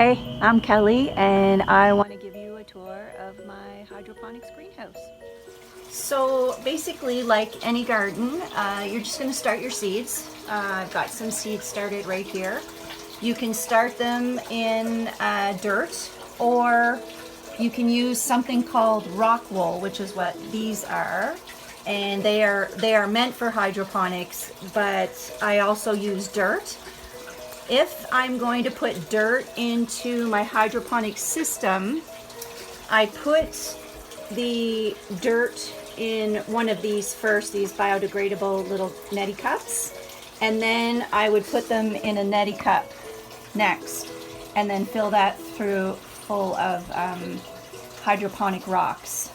Hey, I'm Kelly and I want to give you a tour of my hydroponics greenhouse. So basically, like any garden, you're just going to start your seeds. I've got some seeds started right here. You can start them in dirt, or you can use something called rock wool, which is what these are. And they are meant for hydroponics, but I also use dirt. If I'm going to put dirt into my hydroponic system, I put the dirt in one of these first, these biodegradable little neti cups, and then I would put them in a neti cup next, and then fill that full of hydroponic rocks.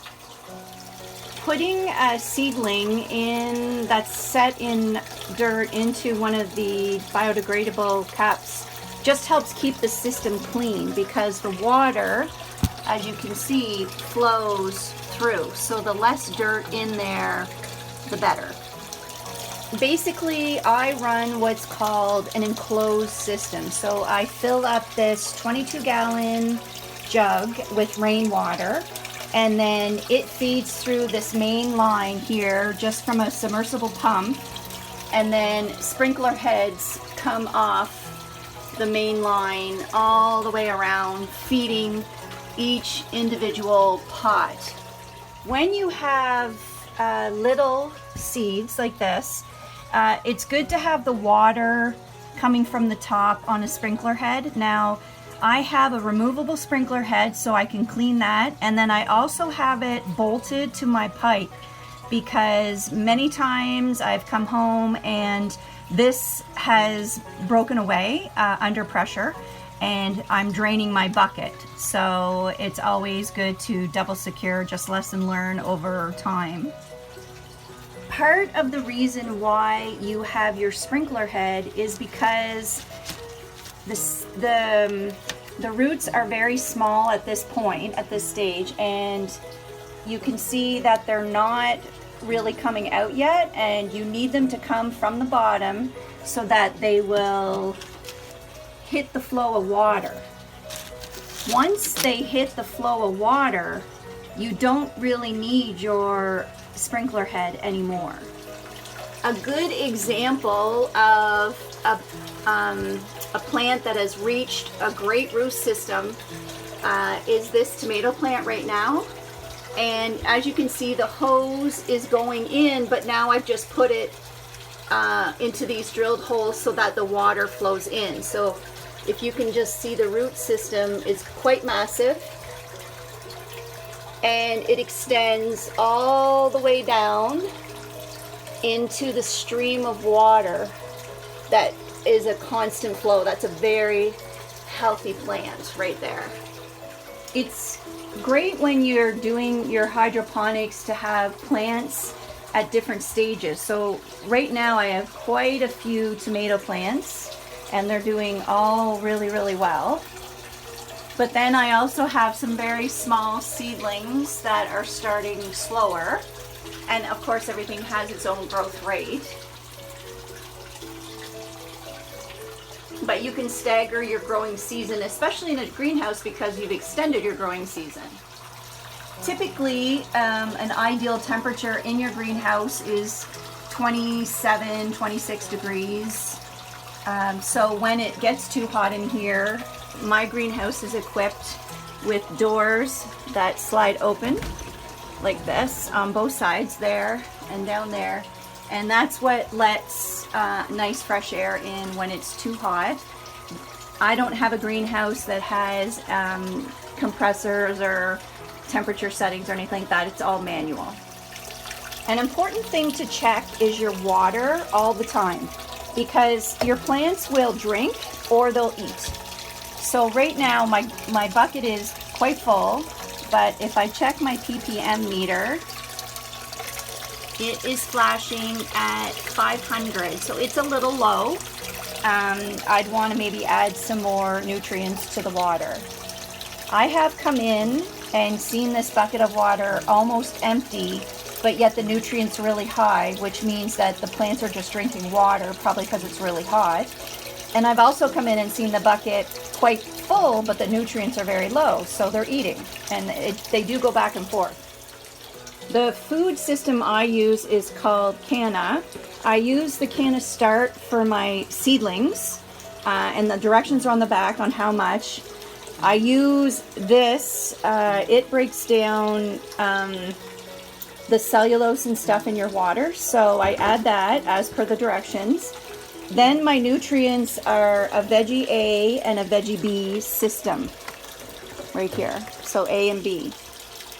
Putting a seedling in that's set in dirt into one of the biodegradable cups just helps keep the system clean, because the water, as you can see, flows through. So the less dirt in there, the better. Basically, I run what's called an enclosed system. So I fill up this 22-gallon jug with rainwater, and then it feeds through this main line here just from a submersible pump, and then sprinkler heads come off the main line all the way around, feeding each individual pot. When you have little seeds like this, it's good to have the water coming from the top on a sprinkler head. Now, I have a removable sprinkler head so I can clean that, and then I also have it bolted to my pipe, because many times I've come home and this has broken away under pressure and I'm draining my bucket. So it's always good to double secure, just lesson learn over time. Part of the reason why you have your sprinkler head is because the roots are very small at this point, at this stage, and you can see that they're not really coming out yet, and you need them to come from the bottom so that they will hit the flow of water. Once they hit the flow of water, you don't really need your sprinkler head anymore. A good example of a plant that has reached a great root system is this tomato plant right now. And as you can see, the hose is going in, but now I've just put it into these drilled holes so that the water flows in. So if you can just see, the root system is quite massive, and it extends all the way down into the stream of water that is a constant flow. That's a very healthy plant right there. It's great when you're doing your hydroponics to have plants at different stages. So right now I have quite a few tomato plants and they're doing all really well. But then I also have some very small seedlings that are starting slower. And of course everything has its own growth rate. But you can stagger your growing season, especially in a greenhouse, because you've extended your growing season. Typically, an ideal temperature in your greenhouse is 27, 26 degrees. So when it gets too hot in here, my greenhouse is equipped with doors that slide open like this on both sides, there and down there. And that's what lets nice fresh air in when it's too hot. I don't have a greenhouse that has compressors or temperature settings or anything like that. It's all manual. An important thing to check is your water all the time, because your plants will drink or they'll eat. So right now my bucket is quite full, but if I check my ppm meter, it is flashing at 500, so it's a little low. I'd want to maybe add some more nutrients to the water. I have come in and seen this bucket of water almost empty, but yet the nutrients are really high, which means that the plants are just drinking water, probably because it's really hot. And I've also come in and seen the bucket quite full, but the nutrients are very low, so they're eating, and they do go back and forth. The food system I use is called Canna. I use the Canna Start for my seedlings, and the directions are on the back on how much. I use this, it breaks down the cellulose and stuff in your water, so I add that as per the directions. Then my nutrients are a veggie A and a veggie B system right here. So A and B.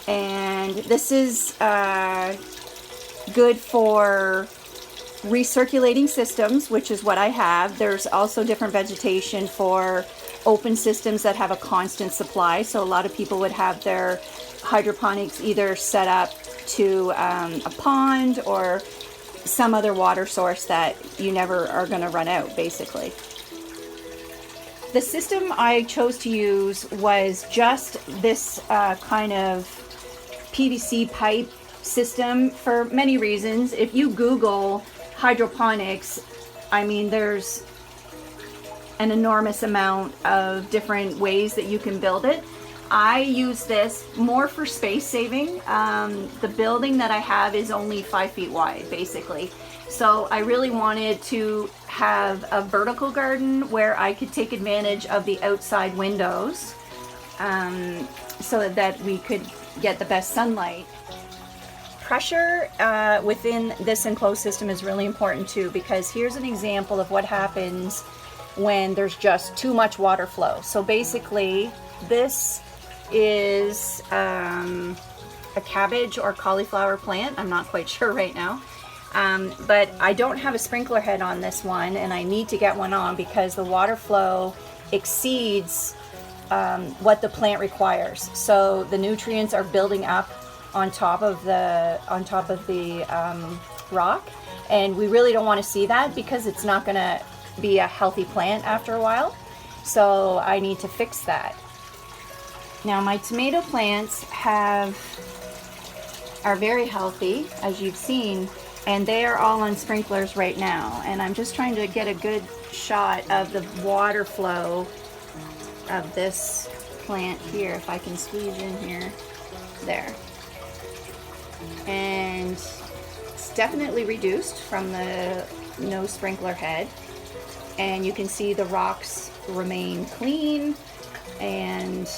And this is good for recirculating systems, which is what I have. There's also different vegetation for open systems that have a constant supply. So a lot of people would have their hydroponics either set up to a pond or some other water source that you never are going to run out, basically. The system I chose to use was just this kind of PVC pipe system for many reasons. If you Google hydroponics, I mean, there's an enormous amount of different ways that you can build it. I use this more for space saving. The building that I have is only 5 feet wide, basically. So I really wanted to have a vertical garden where I could take advantage of the outside windows, so that we could get the best sunlight. Pressure within this enclosed system is really important too, because here's an example of what happens when there's just too much water flow. So basically, this is a cabbage or cauliflower plant. I'm not quite sure right now. But I don't have a sprinkler head on this one, and I need to get one on because the water flow exceeds what the plant requires. So the nutrients are building up on top of the rock, and we really don't want to see that because it's not going to be a healthy plant after a while. So I need to fix that. Now my tomato plants are very healthy, as you've seen, and they are all on sprinklers right now. And I'm just trying to get a good shot of the water flow of this plant here, if I can squeeze in here. There. And it's definitely reduced from the no sprinkler head. And you can see the rocks remain clean and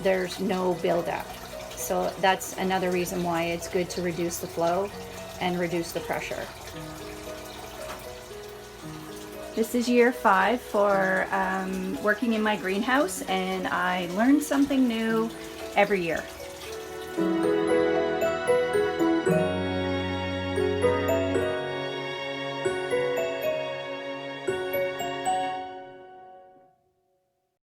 there's no buildup. So that's another reason why it's good to reduce the flow and reduce the pressure. This is year 5 for working in my greenhouse, and I learn something new every year.